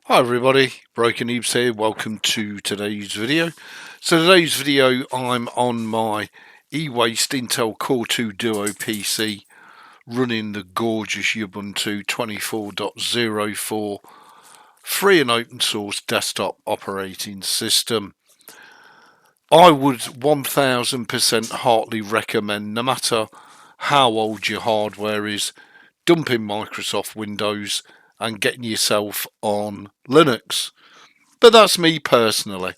Hi everybody, Broken Ebeez here. Welcome to today's video. So today's video, I'm on my eWaste Intel Core 2 Duo PC running the gorgeous Ubuntu 24.04 free and open source desktop operating system. I would 1000% heartily recommend, no matter how old your hardware is, dumping Microsoft Windows and getting yourself on Linux. But that's me personally.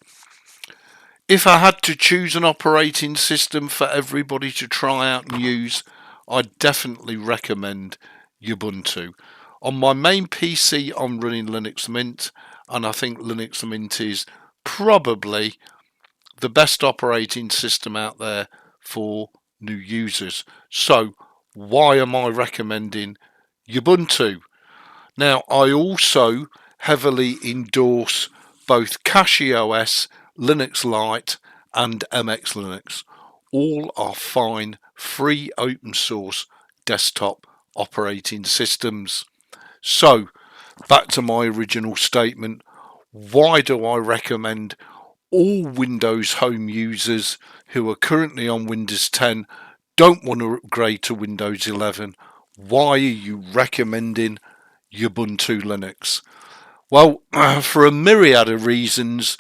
If I had to choose an operating system for everybody to try out and use, I'd definitely recommend Ubuntu. On my main PC, I'm running Linux Mint, and I think Linux Mint is probably the best operating system out there for new users. So, why am I recommending Ubuntu? Now, I also heavily endorse both CachyOS, Linux Lite, and MX Linux. All are fine, free, open source desktop operating systems. So, back to my original statement, why do I recommend all Windows Home users who are currently on Windows 10 don't want to upgrade to Windows 11? Why are you recommending Ubuntu Linux? Well, for a myriad of reasons,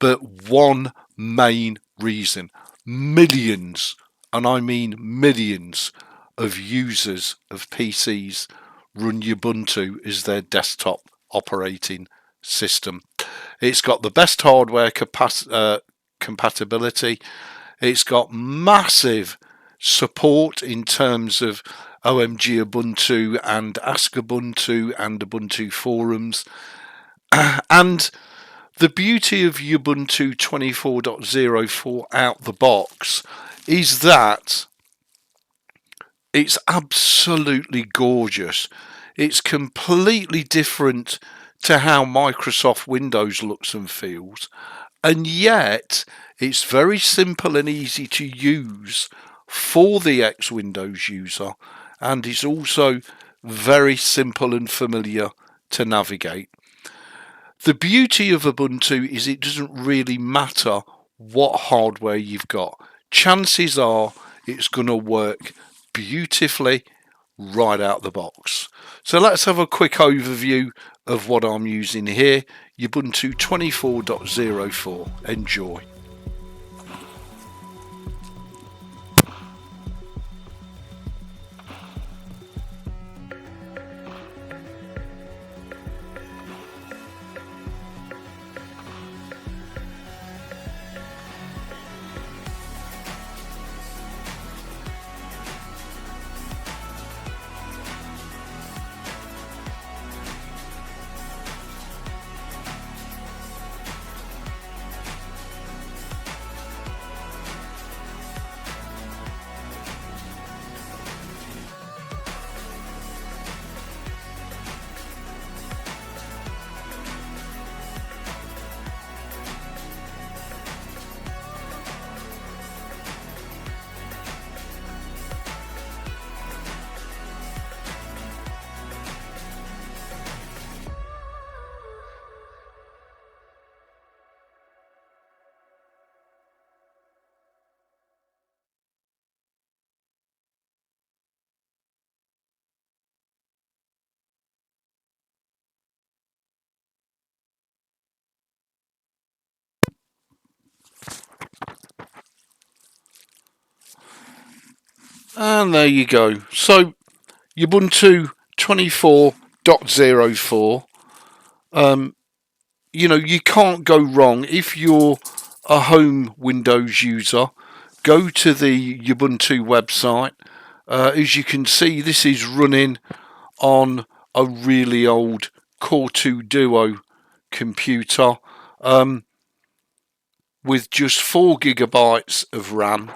but one main reason. Millions, and I mean millions, of users of PCs run Ubuntu as their desktop operating system. It's got the best hardware compatibility. It's got massive support in terms of OMG Ubuntu and Ask Ubuntu and Ubuntu forums. And the beauty of Ubuntu 24.04 out the box is that it's absolutely gorgeous. It's completely different to how Microsoft Windows looks and feels, and yet it's very simple and easy to use for the ex-Windows user, and it's also very simple and familiar to navigate. The beauty of Ubuntu is it doesn't really matter what hardware you've got. Chances are it's going to work beautifully right out the box. So let's have a quick overview of what I'm using here. Ubuntu 24.04. Enjoy. And there you go. So Ubuntu 24.04. You can't go wrong if you're a home Windows user. Go to the Ubuntu website. As you can see, this is running on a really old Core 2 Duo computer with just 4 GB of RAM.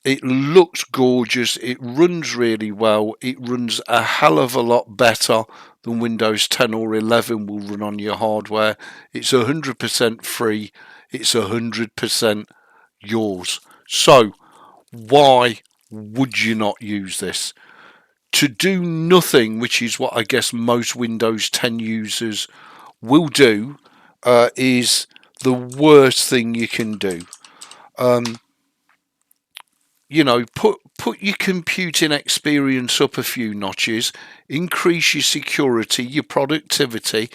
It looks gorgeous. It runs really well. It runs a hell of a lot better than Windows 10 or 11 will run on your hardware. It's 100% free. It's 100% yours. So why would you not use this? To do nothing, which is what I guess most Windows 10 users will do is the worst thing you can do. You know, put your computing experience up a few notches, increase your security, your productivity,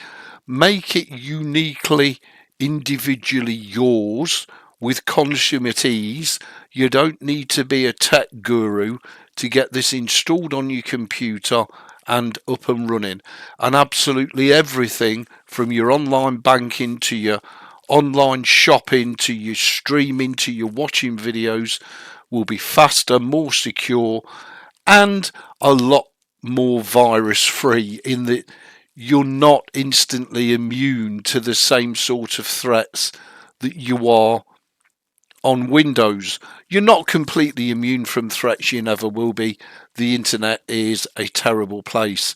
make it uniquely, individually yours with consummate ease. You don't need to be a tech guru to get this installed on your computer and up and running. And absolutely everything from your online banking to your online shopping to your streaming to your watching videos will be faster, more secure, and a lot more virus free, in that you're not instantly immune to the same sort of threats that you are on Windows. You're not completely immune from threats, you never will be. The internet is a terrible place,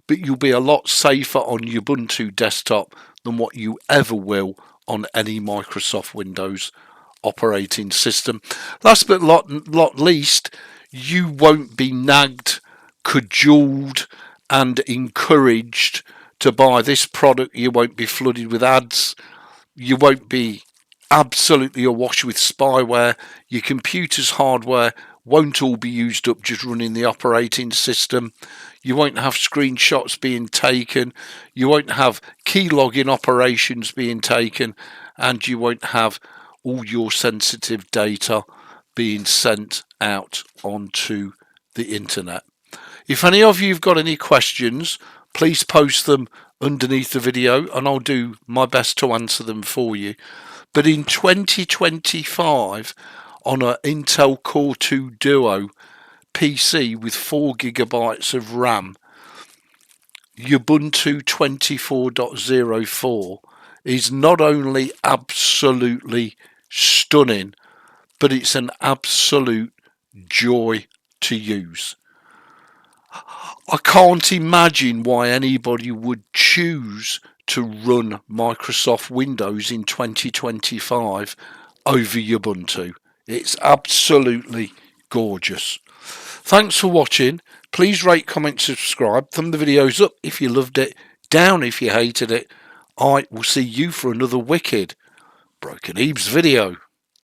but you'll be a lot safer on Ubuntu desktop than what you ever will on any Microsoft Windows operating system. Last but not least, you won't be nagged, cajoled, and encouraged to buy this product. You won't be flooded with ads. You won't be absolutely awash with spyware. Your computer's hardware won't all be used up just running the operating system. You won't have screenshots being taken. You won't have key logging operations being taken. And you won't have all your sensitive data being sent out onto the internet. If any of you have got any questions, please post them underneath the video and I'll do my best to answer them for you. But in 2025, on an Intel Core 2 Duo PC with 4GB of RAM, Ubuntu 24.04 is not only absolutely stunning, but it's an absolute joy to use. I can't imagine why anybody would choose to run Microsoft Windows in 2025 over Ubuntu. It's absolutely gorgeous. Thanks for watching. Please rate, comment, subscribe. Thumb the videos up if you loved it, down if you hated it. I will see you for another wicked Broken Ebeez video.